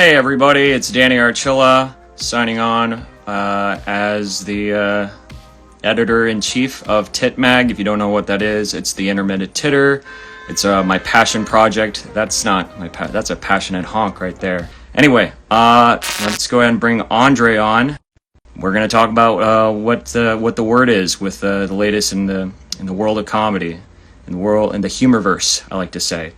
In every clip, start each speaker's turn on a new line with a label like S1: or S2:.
S1: Hey everybody, it's Danny Archilla signing on as the editor-in-chief of Tit Mag. If you don't know what that is, it's the intermittent titter. It's my passion project. That's not my that's a passionate honk right there. Anyway, let's go ahead and bring André on. We're gonna talk about what the word is with the latest in the world of comedy, in the humorverse, I like to say.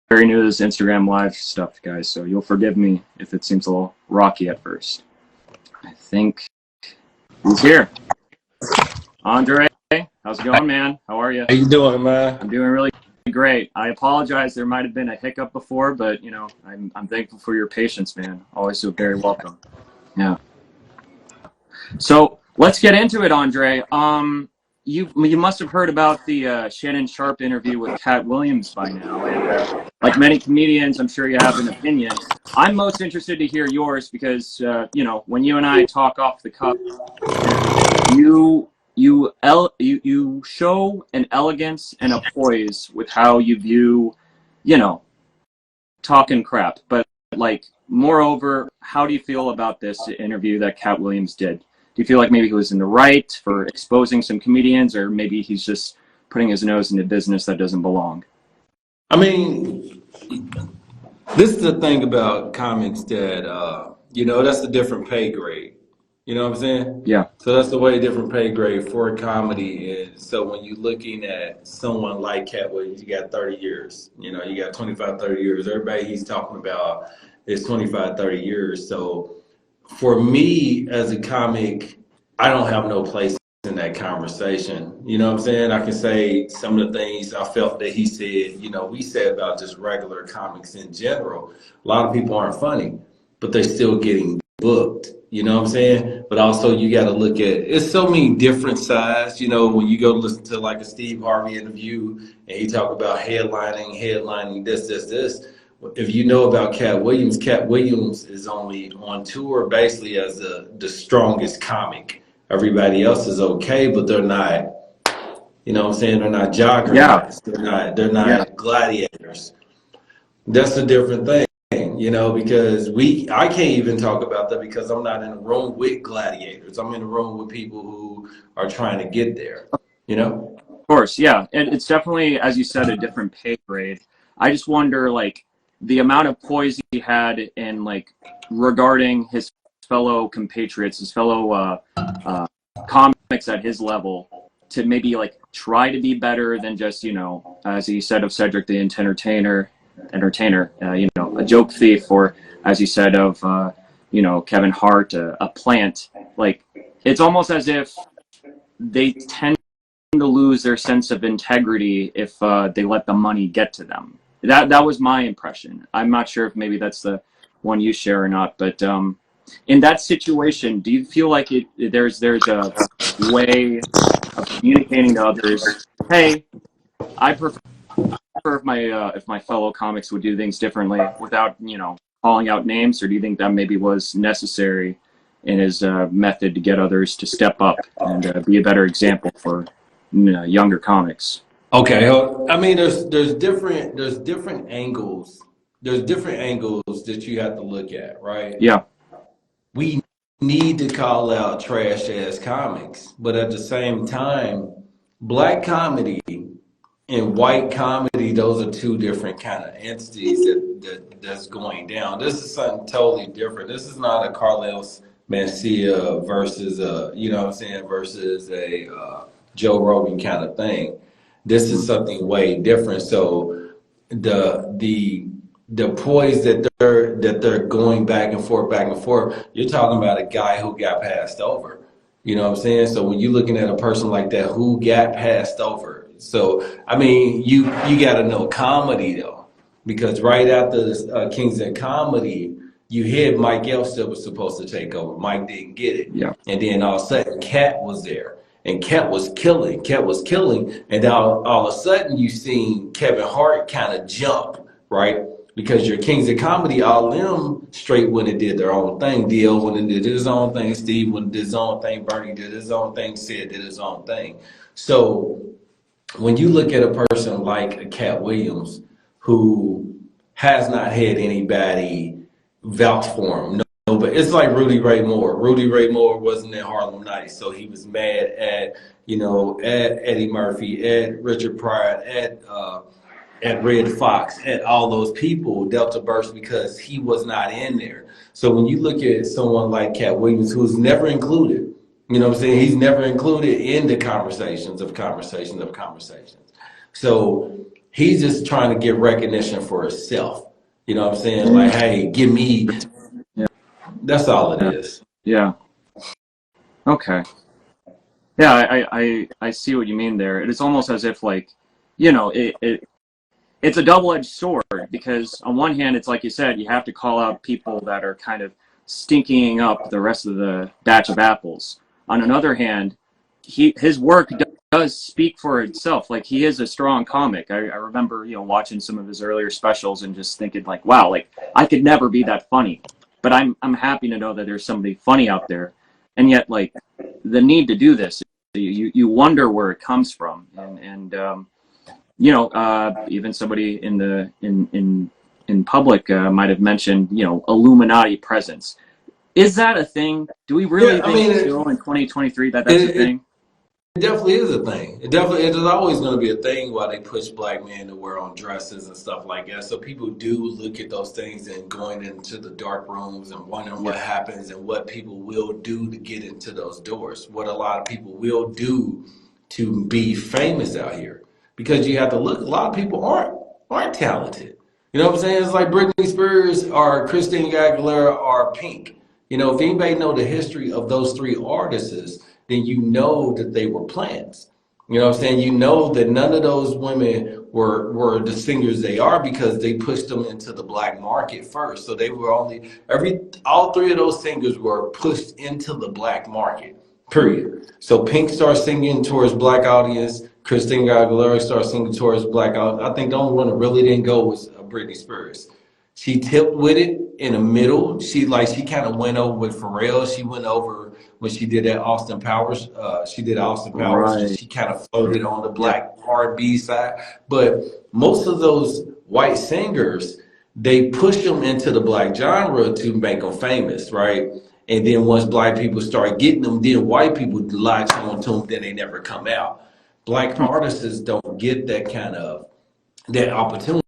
S1: Very new to this Instagram live stuff, guys, so you'll forgive me if it seems a little rocky at first. I think he's here. Andre, how's it going, man? How are you?
S2: How you doing, man?
S1: I'm doing really great. I apologize. There might have been a hiccup before, but, you know, I'm thankful for your patience, man. Always so very welcome. Yeah. So let's get into it, Andre. You must have heard about the Shannon Sharpe interview with Cat Williams by now. And like many comedians, I'm sure you have an opinion. I'm most interested to hear yours because, you know, when you and I talk off the cuff, you show an elegance and a poise with how you view, you know, talking crap. But, like, moreover, how do you feel about this interview that Cat Williams did? Do you feel like maybe he was in the right for exposing some comedians, or maybe he's just putting his nose into business that doesn't belong?
S2: I mean, this is the thing about comics that, you know, that's a different pay grade. You know what I'm saying?
S1: Yeah.
S2: So that's the way different pay grade for comedy is. So when you're looking at someone like Cat Williams, you got 30 years. You know, you got 25, 30 years. Everybody he's talking about is 25, 30 years. So for me as a comic, I don't have no place in that conversation. You know what I'm saying? I can say some of the things I felt that he said, you know, we said about just regular comics in general. A lot of people aren't funny, but they're still getting booked. You know what I'm saying? But also you got to look at, it's so many different sides. You know, when you go listen to like a Steve Harvey interview and he talk about headlining this. If you know about Cat Williams is only on tour basically as the strongest comic. Everybody else is okay, but they're not, you know what I'm saying? They're not joggers. Yeah. They're not gladiators. That's a different thing, you know, because I can't even talk about that because I'm not in a room with gladiators. I'm in a room with people who are trying to get there, you know?
S1: Of course, yeah. And it's definitely, as you said, a different pay grade. I just wonder, like, the amount of poise he had in, like, regarding his fellow compatriots, his fellow comics at his level, to maybe, like, try to be better than just, you know, as he said of Cedric the entertainer, you know, a joke thief, or as he said of, you know, Kevin Hart, a plant. Like, it's almost as if they tend to lose their sense of integrity if they let the money get to them. That was my impression. I'm not sure if maybe that's the one you share or not, but in that situation, do you feel like there's a way of communicating to others, hey, I prefer if my fellow comics would do things differently without, you know, calling out names, or do you think that maybe was necessary in his method to get others to step up and be a better example for younger comics?
S2: Okay, I mean, there's different angles. There's different angles that you have to look at, right?
S1: Yeah.
S2: We need to call out trash ass comics, but at the same time, black comedy and white comedy, those are two different kind of entities that's going down. This is something totally different. This is not a Carlos Mencia versus you know what I'm saying, versus a Joe Rogan kind of thing. This is something way different. So the poise that they're going back and forth, you're talking about a guy who got passed over. You know what I'm saying? So when you're looking at a person like that who got passed over, so I mean, you got to know comedy though, because right after this Kings of Comedy, you had Mike Epps that was supposed to take over. Mike didn't get it,
S1: Yeah.
S2: and then all of a sudden, Cat was there. And Cat was killing, and all of a sudden you seen Kevin Hart kind of jump, right? Because your Kings of Comedy, all of them straight went and did their own thing. D.L. went and did his own thing. Steve went and did his own thing. Bernie did his own thing. Sid did his own thing. So when you look at a person like a Cat Williams who has not had anybody vouch for him. No, but it's like Rudy Ray Moore. Rudy Ray Moore wasn't in Harlem Nights, so he was mad at at Eddie Murphy, at Richard Pryor, at Red Fox, at all those people, Delta Burst, because he was not in there. So when you look at someone like Cat Williams, who's never included, you know what I'm saying? He's never included in the conversations. So he's just trying to get recognition for himself. You know what I'm saying? Like, hey, give me.
S1: Yeah.
S2: That's all it is.
S1: Yeah. Okay. Yeah, I see what you mean there. It's almost as if like, it's a double-edged sword, because on one hand, it's like you said, you have to call out people that are kind of stinking up the rest of the batch of apples. On another hand, his work does speak for itself. Like, he is a strong comic. I remember, watching some of his earlier specials and just thinking like, wow, like I could never be that funny. But I'm happy to know that there's somebody funny out there. And yet, like, the need to do this, you wonder where it comes from. And even somebody in public might have mentioned, Illuminati presence. Is that a thing? Do we really think still in 2023 that's a thing?
S2: It definitely is a thing. It is always going to be a thing while they push black men to wear on dresses and stuff like that. So people do look at those things and going into the dark rooms and wondering what happens and what people will do to get into those doors. What a lot of people will do to be famous out here. Because you have to look, a lot of people aren't talented. You know what I'm saying? It's like Britney Spears or Christina Aguilera or Pink. If anybody know the history of those three artists, then you know that they were plants. You know what I'm saying? You know that none of those women were the singers they are because they pushed them into the black market first. So they were all three of those singers were pushed into the black market, period. So Pink started singing towards black audience. Christina Aguilera started singing towards black audience. I think the only one that really didn't go was Britney Spears. She tipped with it in the middle. She kind of went over with Pharrell. She went over when she did that Austin Powers. She did Austin Powers. Right. She kind of floated on the black R&B side. But most of those white singers, they push them into the black genre to make them famous, right? And then once black people start getting them, then white people latch on to them, then they never come out. Black artists don't get that opportunity.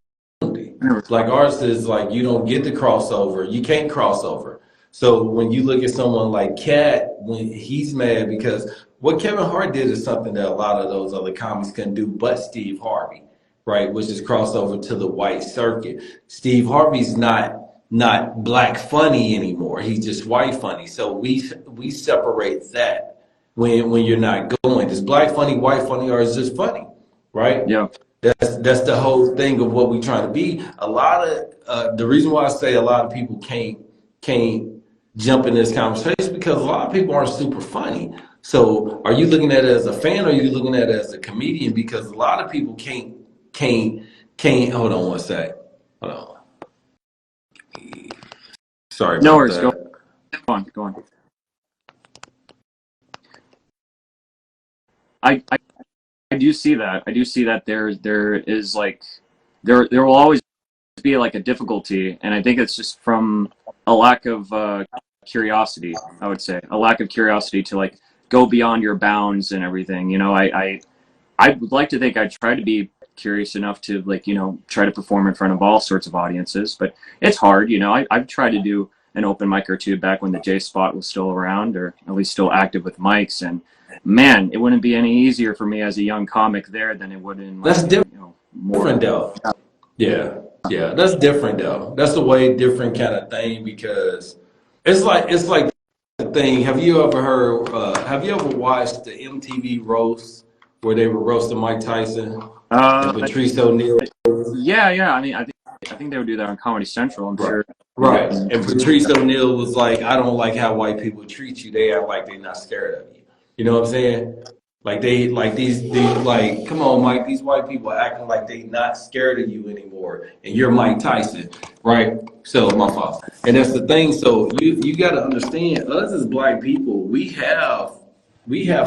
S2: Black artists is like, you don't get the crossover. You can't cross over. So when you look at someone like Cat, when he's mad because what Kevin Hart did is something that a lot of those other comics couldn't do, but Steve Harvey, right? Which is cross over to the white circuit. Steve Harvey's not black funny anymore. He's just white funny. So we separate that when you're not going. Is black funny, white funny, or is just funny, right?
S1: Yeah.
S2: That's the whole thing of what we're trying to be. A lot of the reason why I say a lot of people can't jump in this conversation is because a lot of people aren't super funny. So are you looking at it as a fan or are you looking at it as a comedian? Because a lot of people can't hold on one sec. Hold on. Sorry.
S1: No worries. Go on. I do see that. I do see that there is like there will always be like a difficulty, and I think it's just from a lack of curiosity. I would say a lack of curiosity to like go beyond your bounds and everything. I would like to think I try to be curious enough to like try to perform in front of all sorts of audiences, but it's hard. I've tried to do an open mic or two back when the J Spot was still around, or at least still active with mics, and man, it wouldn't be any easier for me as a young comic there than it would in like,
S2: that's different though. Yeah, that's different though. That's a way different kind of thing because it's like the thing. Have you ever watched the MTV roast where they were roasting Mike Tyson and Patrice O'Neal?
S1: Yeah. I mean, I think they would do that on Comedy Central. I'm sure.
S2: Right. And Patrice O'Neal was like, I don't like how white people treat you. They act like they're not scared of you. You know what I'm saying? Like these come on, Mike, these white people are acting like they not scared of you anymore. And you're Mike Tyson, right? So my fault. And that's the thing. So you gotta understand, us as black people, we have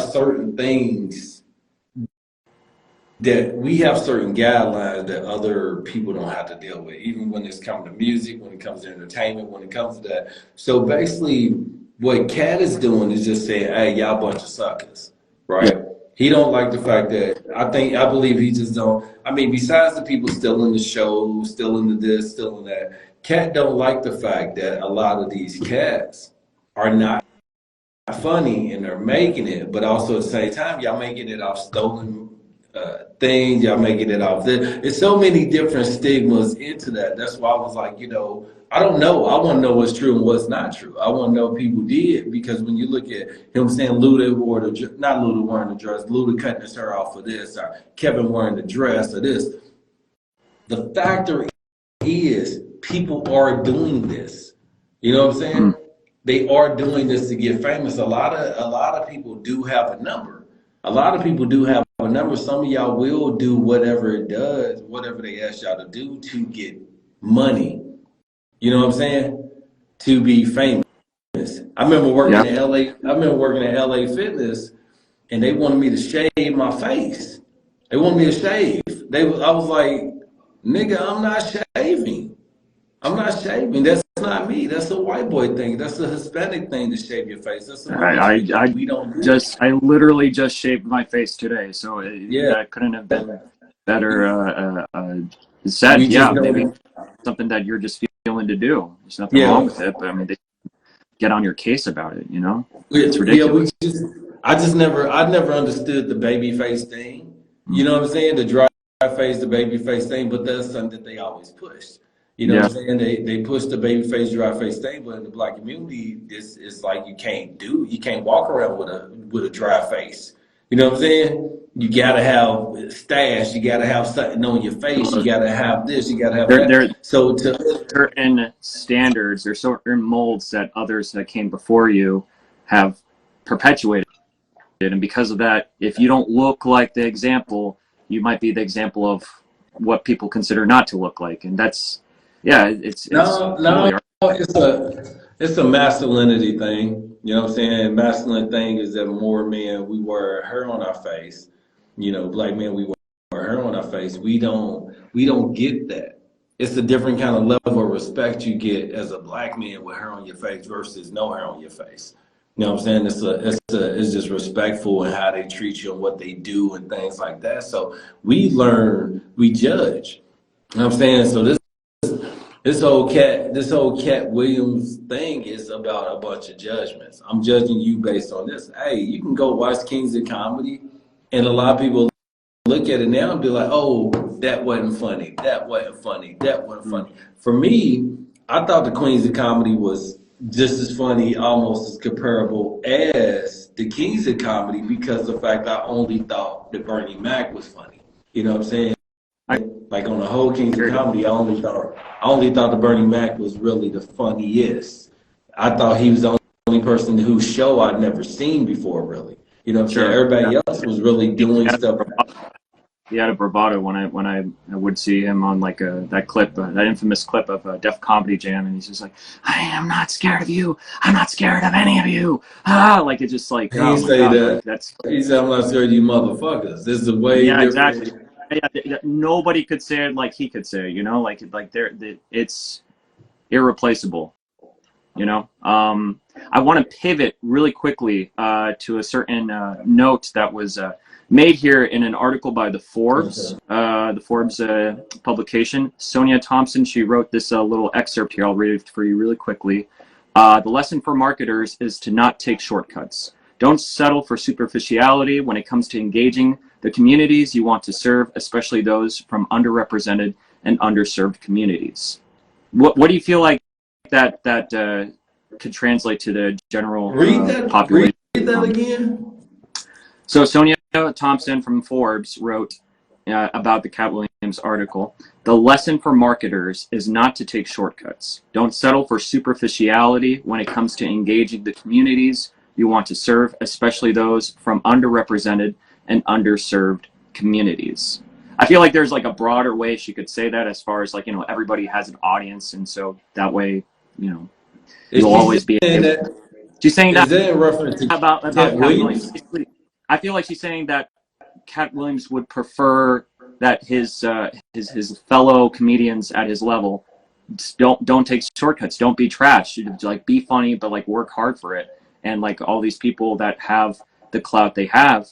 S2: certain things that we have certain guidelines that other people don't have to deal with, even when it's come to music, when it comes to entertainment, when it comes to that. So basically, what Cat is doing is just saying, "Hey, y'all bunch of suckers,"
S1: Yeah.
S2: right? He don't like the fact that I believe he just don't. I mean, besides the people still in the show, still into this, still in that, Cat don't like the fact that a lot of these cats are not funny and they're making it, but also at the same time, y'all making it off stolen things. Y'all making it off this. There's so many different stigmas into that. That's why I was like, I don't know. I want to know what's true and what's not true. I want to know if people did, because when you look at him saying Luda wore not Luda wearing the dress, Luda cutting his hair off for this, or Kevin wearing the dress or this. The factor is people are doing this. You know what I'm saying? They are doing this to get famous. A lot of people do have a number. A lot of people do have a number. Some of y'all will do whatever it does, whatever they ask y'all to do to get money. You know what I'm saying? To be famous. I remember working
S1: Yeah.
S2: at LA. I remember working at LA Fitness, and they wanted me to shave my face. They wanted me to shave. I was like, nigga, I'm not shaving. I'm not shaving. That's not me. That's a white boy thing. That's a Hispanic thing to shave your face. That's a women's thing. We don't do it.
S1: I literally just shaved my face today, so
S2: Yeah.
S1: that couldn't have been better said.
S2: We just
S1: Yeah, maybe
S2: don't.
S1: something that you're just feeling to do. There's nothing
S2: Yeah.
S1: wrong with it, but I mean, they get on your case about it. It's
S2: Yeah.
S1: ridiculous.
S2: I never understood the baby face thing. You know what I'm saying? The dry face, the baby face thing, but that's something that they always pushed. You know
S1: Yeah.
S2: what I'm saying? They push the baby face, dry face thing, but in the black community, it's like you can't walk around with a dry face. You know what I'm saying? You gotta have stash, you gotta have something on your face, you gotta have this, you gotta have
S1: There
S2: that. So to
S1: certain standards, there's certain molds that others that came before you have perpetuated. And because of that, if you don't look like the example, you might be the example of what people consider not to look like. And that's, yeah, it's
S2: no,
S1: totally
S2: it's a masculinity thing. You know what I'm saying? Masculine thing is that more men we wear hair on our face. Black men we wear hair on our face. We don't get that. It's a different kind of level of respect you get as a black man with hair on your face versus no hair on your face. You know what I'm saying? It's just respectful in how they treat you and what they do and things like that. So we judge. You know what I'm saying? So this whole Cat Williams thing is about a bunch of judgments. I'm judging you based on this. Hey, you can go watch Kings of Comedy, and a lot of people look at it now and be like, "Oh, that wasn't funny. That wasn't funny. That wasn't funny." For me, I thought the Queens of Comedy was just as funny, almost as comparable as the Kings of Comedy, because of the fact I only thought that Bernie Mac was funny. You know what I'm saying?
S1: I
S2: Like on the whole Kings of Comedy, I only thought the Bernie Mac was really the funniest. I thought he was the only person whose show I'd never seen before, really. You know what I'm saying?
S1: sure.
S2: Everybody else was really doing stuff.
S1: He had a bravado when I would see him on like that clip, that infamous clip of Def Comedy Jam, and he's just like, "I am not scared of you. I'm not scared of any of you." Like it's just like,
S2: He
S1: oh
S2: didn't
S1: my
S2: say
S1: god,
S2: that.
S1: like that's
S2: He said, "I'm not sure you motherfuckers." This is a way
S1: yeah, exactly.
S2: different.
S1: Yeah, nobody could say it like he could say, it's irreplaceable. I want to pivot really quickly to a certain note that was made here in an article by the Forbes publication. Sonia Thompson, she wrote this little excerpt here. I'll read it for you really quickly. The lesson for marketers is to not take shortcuts. Don't settle for superficiality when it comes to engaging the communities you want to serve, especially those from underrepresented and underserved communities. What do you feel like that could translate to the general population?
S2: Read that again.
S1: So Sonia Thompson from Forbes wrote about the Cat Williams article. The lesson for marketers is not to take shortcuts. Don't settle for superficiality when it comes to engaging the communities you want to serve, especially those from underrepresented and underserved communities. I feel like there's like a broader way she could say that, as far as like, everybody has an audience, and so that way, you'll always be able. She's saying that
S2: Is that in reference to
S1: about
S2: Cat
S1: Cat Williams.
S2: Williams?
S1: I feel like she's saying that Cat Williams would prefer that his fellow comedians at his level don't take shortcuts, don't be trash, like be funny, but like work hard for it. And like all these people that have the clout they have,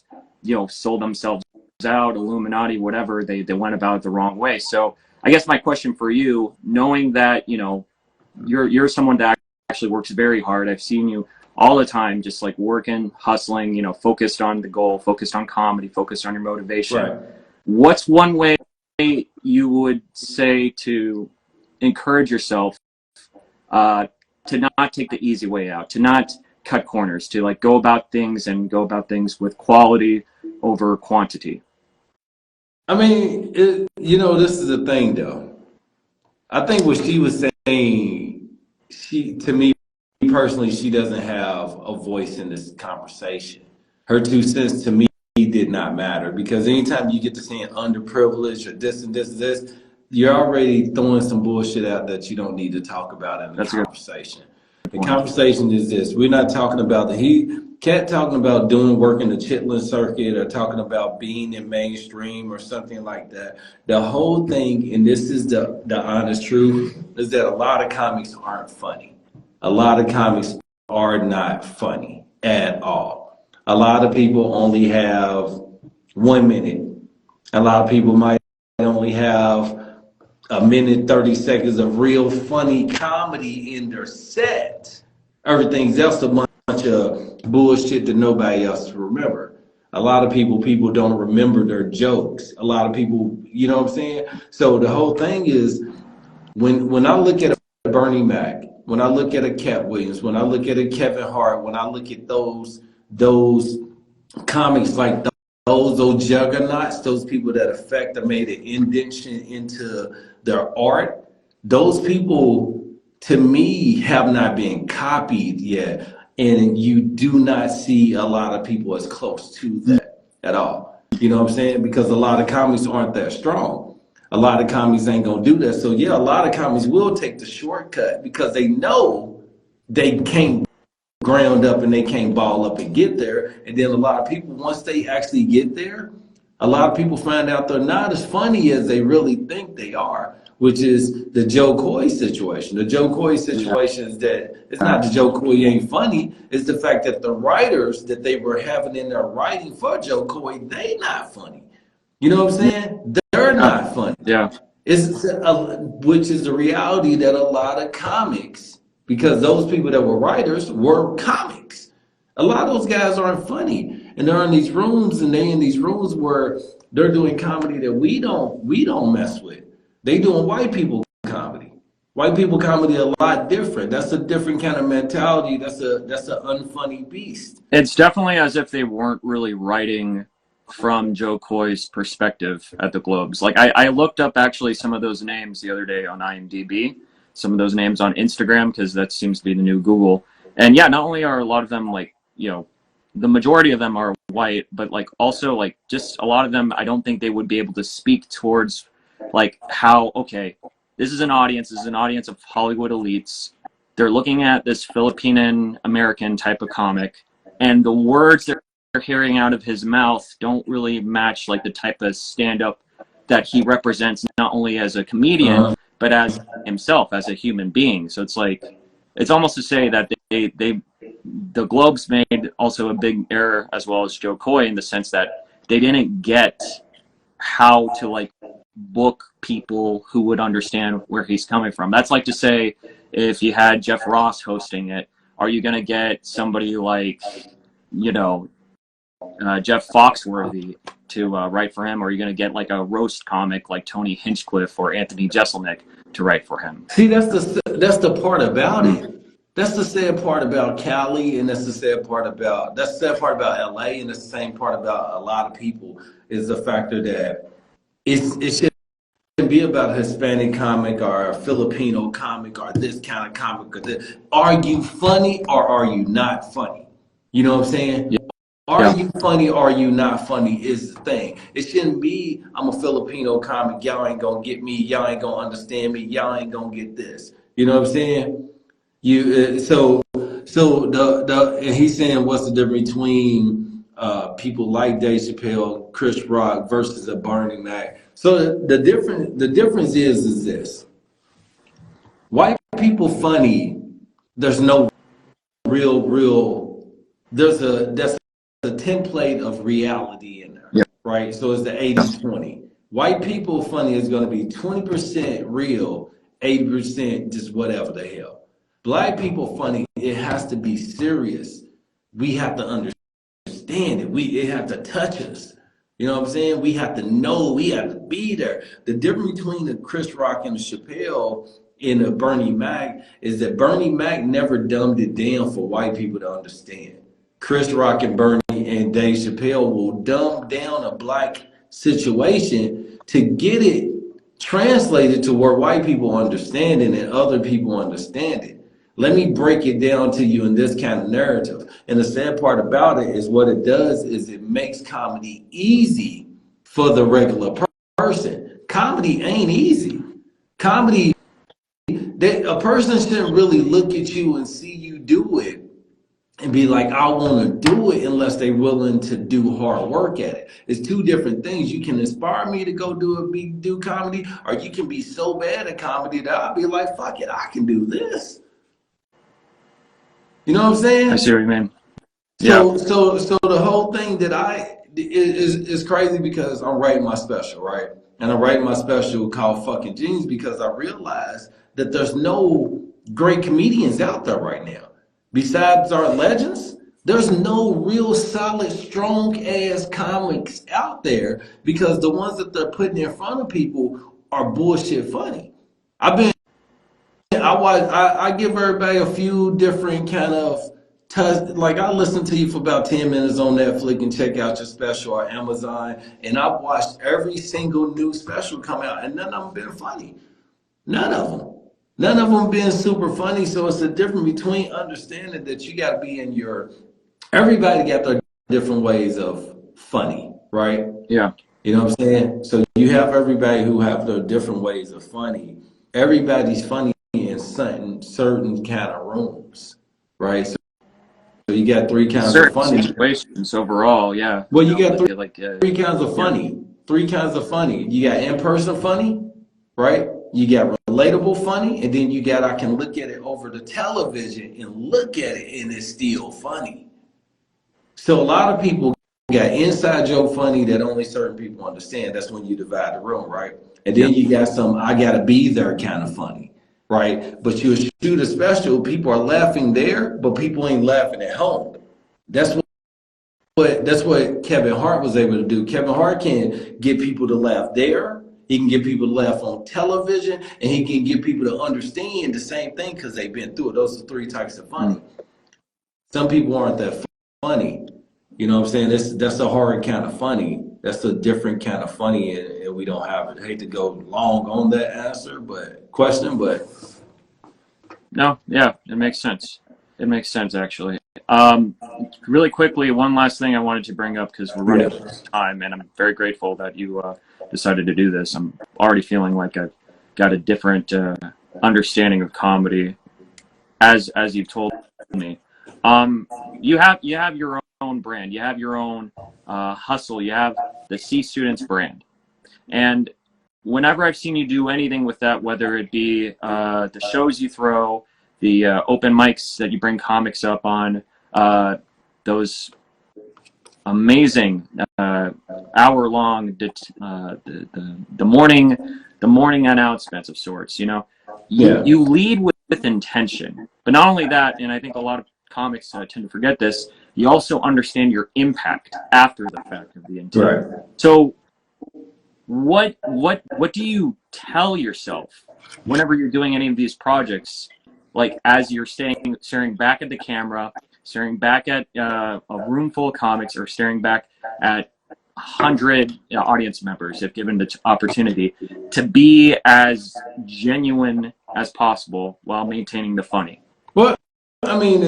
S1: sold themselves out, Illuminati, whatever, they went about it the wrong way. So I guess my question for you, knowing that you're someone that actually works very hard, I've seen you all the time, just like working, hustling, focused on the goal, focused on comedy, focused on your motivation.
S2: Right.
S1: What's one way you would say to encourage yourself to not take the easy way out, to not cut corners, to like go about things with quality over quantity?
S2: I mean, this is the thing though. I think what she was saying, to me personally, she doesn't have a voice in this conversation. Her 2 cents to me did not matter, because anytime you get to saying underprivileged or this and this, you're already throwing some bullshit out that you don't need to talk about in the conversation. The conversation is this: we're not talking about Cat talking about doing work in the Chitlin circuit or talking about being in mainstream or something like that. The whole thing, and this is the honest truth, is that a lot of comics aren't funny. A lot of comics are not funny at all. A lot of people only have 1 minute. A lot of people might only have a minute, 30 seconds of real funny comedy in their set. Everything else a bunch of bullshit that nobody else remember. A lot of people don't remember their jokes. A lot of people, you know what I'm saying? So the whole thing is, when I look at a Bernie Mac, when I look at a Cat Williams, when I look at a Kevin Hart, when I look at those comics like those juggernauts, those people that made an indentation into their art, those people, to me, have not been copied yet. And you do not see a lot of people as close to that at all. You know what I'm saying? Because a lot of comics aren't that strong. A lot of comics ain't gonna do that. So yeah, a lot of comics will take the shortcut because they know they can't ground up and they can't ball up and get there. And then a lot of people, once they actually get there, a lot of people find out they're not as funny as they really think they are, which is the Joe Coy situation. The Joe Coy situation is that it's not that Joe Coy ain't funny, it's the fact that the writers that they were having in their writing for Joe Coy, they not funny. You know what I'm saying? They're not funny.
S1: Yeah.
S2: Which is the reality that a lot of comics, because those people that were writers were comics. A lot of those guys aren't funny. And they're in these rooms, and they in these rooms where they're doing comedy that we don't mess with. They doing white people comedy. White people comedy a lot different. That's a different kind of mentality. That's an unfunny beast.
S1: It's definitely as if they weren't really writing from Joe Coy's perspective at the Globes. Like I looked up actually some of those names the other day on IMDb, some of those names on Instagram, because that seems to be the new Google. And yeah, not only are a lot of them like, the majority of them are white, but like also like just a lot of them, I don't think they would be able to speak towards like how, okay, this is an audience of Hollywood elites. They're looking at this Filipino American type of comic, and the words they're hearing out of his mouth don't really match like the type of stand-up that he represents, not only as a comedian, but as himself, as a human being. So it's like, it's almost to say that the Globes made also a big error, as well as Joe Coy, in the sense that they didn't get how to like book people who would understand where he's coming from. That's like to say, if you had Jeff Ross hosting it, are you going to get somebody like, Jeff Foxworthy to write for him? Or are you going to get like a roast comic like Tony Hinchcliffe or Anthony Jeselnik to write for him?
S2: See, that's the part about it. That's the sad part about Cali, and that's the sad part about LA, and that's the same part about a lot of people, is the factor that it shouldn't be about a Hispanic comic or a Filipino comic or this kind of comic or this. Are you funny or are you not funny? You know what I'm saying?
S1: Yeah.
S2: Are you funny or are you not funny is the thing. It shouldn't be, I'm a Filipino comic, y'all ain't gonna get me, y'all ain't gonna understand me, y'all ain't gonna get this. You know what I'm saying? So and he's saying, what's the difference between people like Dave Chappelle, Chris Rock versus a Bernie Mac. So the difference is this: white people funny. There's no real. That's a template of reality in there,
S1: Yeah.
S2: right? So it's the 80-20. White people funny is going to be 20% real, 80% just whatever the hell. Black people funny, it has to be serious. We have to understand it. It have to touch us. You know what I'm saying? We have to know. We have to be there. The difference between the Chris Rock and the Chappelle and the Bernie Mac is that Bernie Mac never dumbed it down for white people to understand. Chris Rock and Bernie and Dave Chappelle will dumb down a black situation to get it translated to where white people understand it and other people understand it. Let me break it down to you in this kind of narrative. And the sad part about it is what it does is it makes comedy easy for the regular person. Comedy ain't easy. Comedy, a person shouldn't really look at you and see you do it and be like, I want to do it unless they're willing to do hard work at it. It's two different things. You can inspire me to go do comedy, or you can be so bad at comedy that I'll be like, fuck it, I can do this. You know what I'm saying?
S1: I see what you mean.
S2: So the whole thing that is crazy because I'm writing my special, right? And I'm writing my special called Fucking Genius because I realized that there's no great comedians out there right now. Besides our legends, there's no real solid, strong ass comics out there because the ones that they're putting in front of people are bullshit funny. I give everybody a few different kind of like I listen to you for about 10 minutes on Netflix and check out your special or Amazon, and I've watched every single new special come out, and none of them been funny. None of them. None of them been super funny. So it's the difference between understanding that you got to be in everybody got their different ways of funny, right?
S1: Yeah.
S2: You know what I'm saying? So you have everybody who have their different ways of funny. Everybody's funny in certain kind of rooms, right? So you got three kinds
S1: Certain
S2: of funny
S1: situations overall, yeah.
S2: Well, you got three
S1: yeah.
S2: kinds of funny. Three kinds of funny. You got in-person funny, right? You got relatable funny, and then you got I can look at it over the television and look at it and it's still funny. So a lot of people got inside joke funny that only certain people understand. That's when you divide the room, right? And then you got some I gotta be there kind of funny, right? But you shoot a special, people are laughing there, but people ain't laughing at home. That's what Kevin Hart was able to do. Kevin Hart can get people to laugh there. He can get people to laugh on television, and he can get people to understand the same thing because they've been through it. Those are three types of funny. Some people aren't that funny. You know what I'm saying? That's a hard kind of funny. That's a different kind of funny, and we don't have it. I hate to go long on that question, but
S1: No, yeah, it makes sense. It makes sense, actually. Really quickly, one last thing I wanted to bring up because we're running out of time, and I'm very grateful that you decided to do this. I'm already feeling like I've got a different understanding of comedy, as you've told me. You have your own brand. You have your own hustle. You have the C Students brand, and whenever I've seen you do anything with that, whether it be the shows you throw, the open mics that you bring comics up on, those amazing hour-long the morning announcements of sorts. You know, you lead with intention, but not only that, and I think a lot of comics tend to forget this. You also understand your impact after the fact of the intent.
S2: Right.
S1: So, what do you tell yourself whenever you're doing any of these projects? Like as you're staring back at the camera, staring back at a room full of comics, or staring back at 100 audience members, if given the opportunity, to be as genuine as possible while maintaining the funny.
S2: Well, I mean,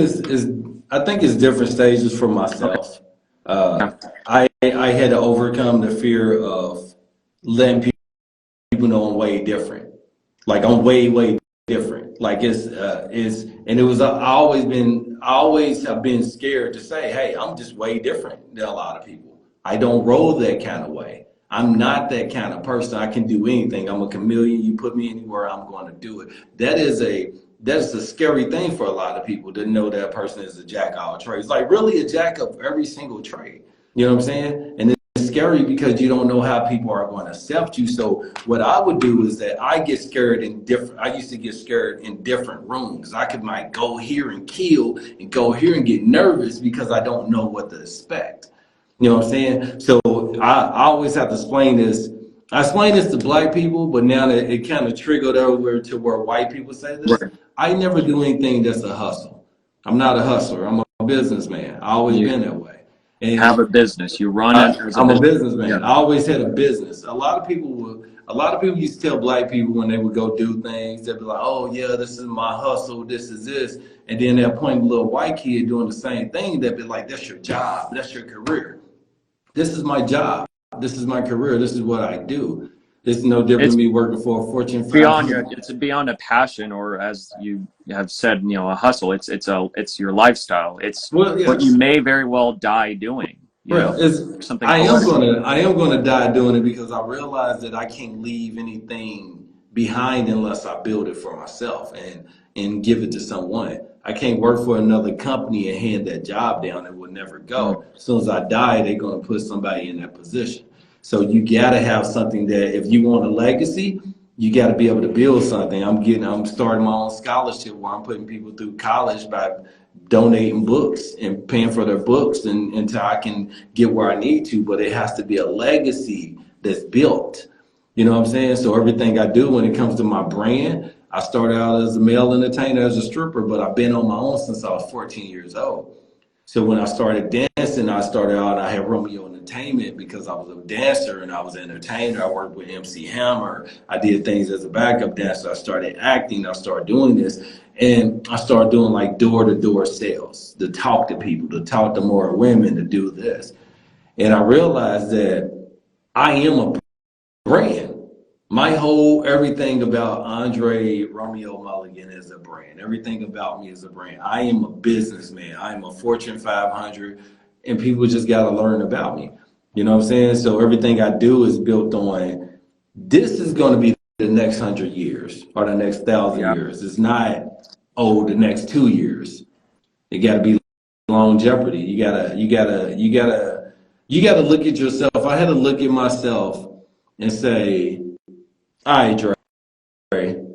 S2: I think it's different stages for myself. I had to overcome the fear of letting people know I'm way different. Like I'm way different. Like it's and it was I always been I always have been scared to say, hey, I'm just way different than a lot of people. I don't roll that kind of way. I'm not that kind of person. I can do anything. I'm a chameleon. You put me anywhere, I'm going to do it. That's a scary thing for a lot of people to know that person is a jack of all trades. Like really a jack of every single trade. You know what I'm saying? And it's scary because you don't know how people are going to accept you. So what I would do is that I used to get scared in different rooms. I might go here and kill and go here and get nervous because I don't know what to expect. You know what I'm saying? So I always have to explain this. I explain this to black people, but now that it kind of triggered over to where white people say this.
S1: Right.
S2: I never do anything that's a hustle. I'm not a hustler. I'm a businessman. I always been that way. And
S1: have a business. You run it as
S2: I'm a
S1: business.
S2: businessman.
S1: Yeah.
S2: I always had a business. A lot of people used to tell black people when they would go do things, they'd be like, oh yeah, this is my hustle, this is this. And then they'll point a little white kid doing the same thing, they'd be like, that's your job, that's your career. This is my job. This is my career. This is what I do. This is no different than me working for a Fortune 500.
S1: It's beyond a passion, or as you have said, a hustle. It's your lifestyle. It's what you may very well die doing. Something.
S2: I am gonna die doing it because I realize that I can't leave anything behind unless I build it for myself and give it to someone. I can't work for another company and hand that job down. It will never go. As soon as I die, they're gonna put somebody in that position. So you gotta have something that if you want a legacy, you gotta be able to build something. I'm starting my own scholarship where I'm putting people through college by donating books and paying for their books until I can get where I need to. But it has to be a legacy that's built. You know what I'm saying? So everything I do when it comes to my brand, I started out as a male entertainer, as a stripper, but I've been on my own since I was 14 years old. So when I started dancing, I had Romeo Entertainment because I was a dancer and I was an entertainer. I worked with MC Hammer. I did things as a backup dancer. I started acting. I started doing this. And I started doing like door-to-door sales, to talk to people, to talk to more women, to do this. And I realized that I am a brand. My whole everything about André Romeo Mulligan is a brand. Everything about me is a brand. I am a businessman. I am a Fortune 500, and people just got to learn about me. You know what I'm saying? So everything I do is built on this is going to be the next 100 years or the next 1,000 years. It's not, the next 2 years. It got to be longevity. You gotta look at yourself. I had to look at myself and say, all right, Dre,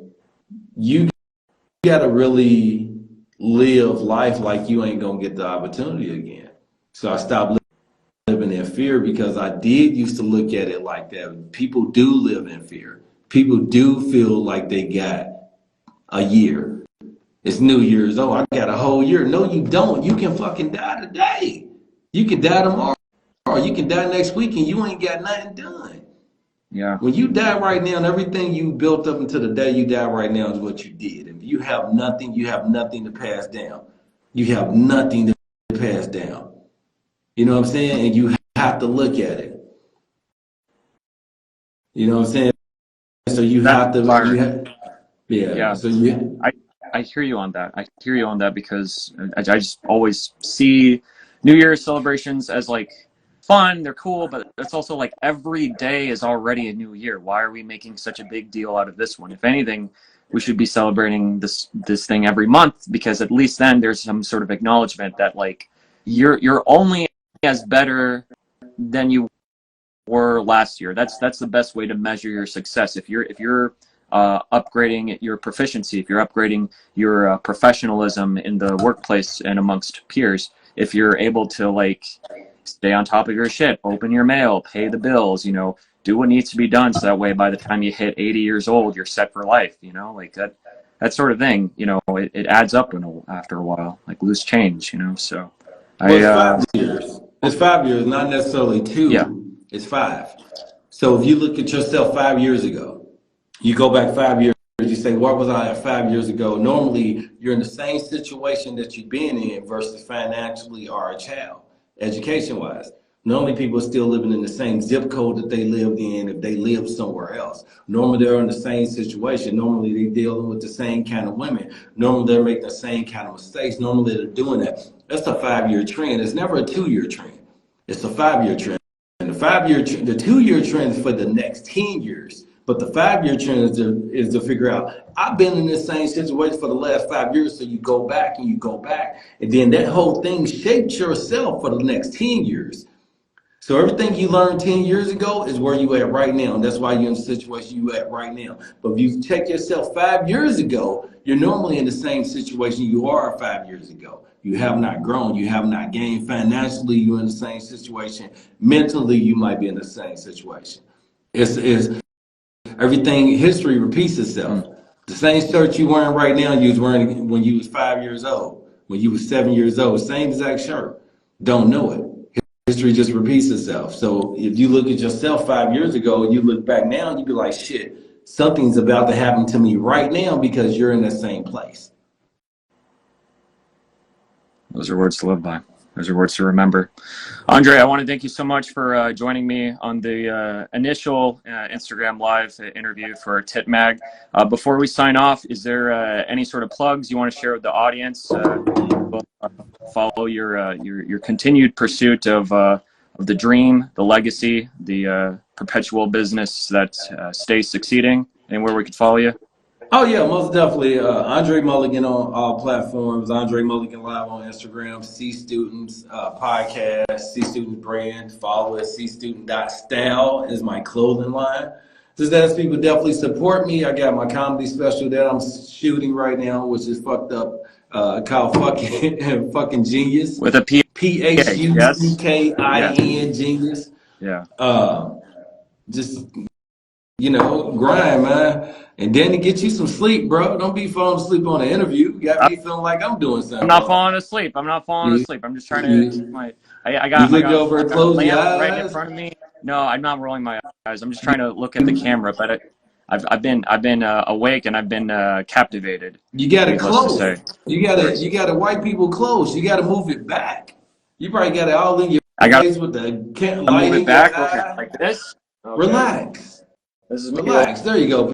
S2: you gotta really live life like you ain't gonna get the opportunity again. So I stopped living in fear because I did used to look at it like that. People do live in fear. People do feel like they got a year. It's New Year's. Oh, I got a whole year. No, you don't. You can fucking die today. You can die tomorrow. You can die next week and you ain't got nothing done.
S1: Yeah.
S2: When you die right now, and everything you built up until the day you die right now is what you did. If you have nothing to pass down. You have nothing to pass down. You know what I'm saying? And you have to look at it. You know what I'm saying? So
S1: Yeah.
S2: So
S1: I hear you on that. I hear you on that because I just always see New Year's celebrations as like fun, they're cool, but it's also like every day is already a new year. Why are we making such a big deal out of this one? If anything, we should be celebrating this thing every month because at least then there's some sort of acknowledgement that like you're only as better than you were last year. That's the best way to measure your success. If you're upgrading your proficiency, if you're upgrading your professionalism in the workplace and amongst peers, if you're able to like stay on top of your shit, open your mail, pay the bills, do what needs to be done so that way by the time you hit 80 years old, you're set for life, like that sort of thing, it adds up after a while, like loose change, so.
S2: It's 5 years. It's 5 years, not necessarily 2.
S1: Yeah.
S2: It's 5. So if you look at yourself 5 years ago, you go back 5 years, you say, what was I at 5 years ago? Normally, you're in the same situation that you've been in versus financially or a child, education-wise. Normally, people are still living in the same zip code that they lived in if they lived somewhere else. Normally, they're in the same situation. Normally, they're dealing with the same kind of women. Normally, they're making the same kind of mistakes. Normally, they're doing that. That's a 5-year trend. It's never a 2-year trend. It's a 5-year trend. And the 2-year trend is for the next 10 years. But the 5-year trend is to figure out, I've been in this same situation for the last 5 years. So you go back and you go back. And then that whole thing shapes yourself for the next 10 years. So everything you learned 10 years ago is where you at right now. And that's why you're in the situation you at right now. But if you check yourself 5 years ago, you're normally in the same situation you are 5 years ago. You have not grown. You have not gained. Financially, you're in the same situation. Mentally, you might be in the same situation. It's everything, history repeats itself. The same shirt you wearing right now, you was wearing when you was 5 years old, when you was 7 years old, same exact shirt. Don't know it. History just repeats itself. So if you look at yourself 5 years ago, you look back now, you'd be like, shit, something's about to happen to me right now because you're in the same place.
S1: Those are words to live by. Those are words to remember. Andre, I want to thank you so much for joining me on the initial Instagram Live interview for Tit Mag. Before we sign off, is there any sort of plugs you want to share with the audience? Follow your continued pursuit of the dream, the legacy, the perpetual business that stays succeeding. Anywhere we could follow you?
S2: Oh yeah, most definitely. André Mulligan on all platforms. André Mulligan Live on Instagram. C Students podcast. C Student brand. Follow it. cstudent.style is my clothing line. Just ask people definitely support me. I got my comedy special that I'm shooting right now, which is fucked up. Called fucking Genius.
S1: With a P.
S2: PHUCKIN
S1: Yes.
S2: Genius.
S1: Yeah.
S2: Just grind, man. And then to get you some sleep, bro. Don't be falling asleep on the interview. You got me feeling like I'm doing something.
S1: I'm not falling asleep. I'm just trying to. I got a lamp right in front of me. No, I'm not rolling my eyes. I'm just trying to look at the camera. But I've been awake and I've been captivated.
S2: You gotta close. You gotta wipe people close. You gotta move it back. You probably got it all in your face with the light
S1: move
S2: in
S1: it back
S2: your
S1: like this. Okay.
S2: Relax.
S1: This is
S2: relax. There you go.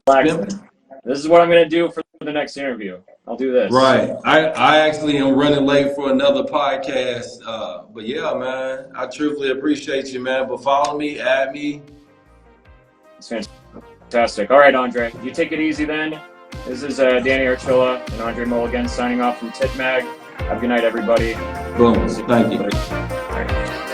S1: This is what I'm gonna do for the next interview. I'll do this.
S2: Right. I actually am running late for another podcast. But yeah, man, I truly appreciate you, man. But follow me, add me.
S1: It's fantastic. All right, Andre, you take it easy then. This is Danny Archilla and Andre Mulligan signing off from Tit Mag. Have a good night, everybody.
S2: Boom. Thank you.
S1: All right.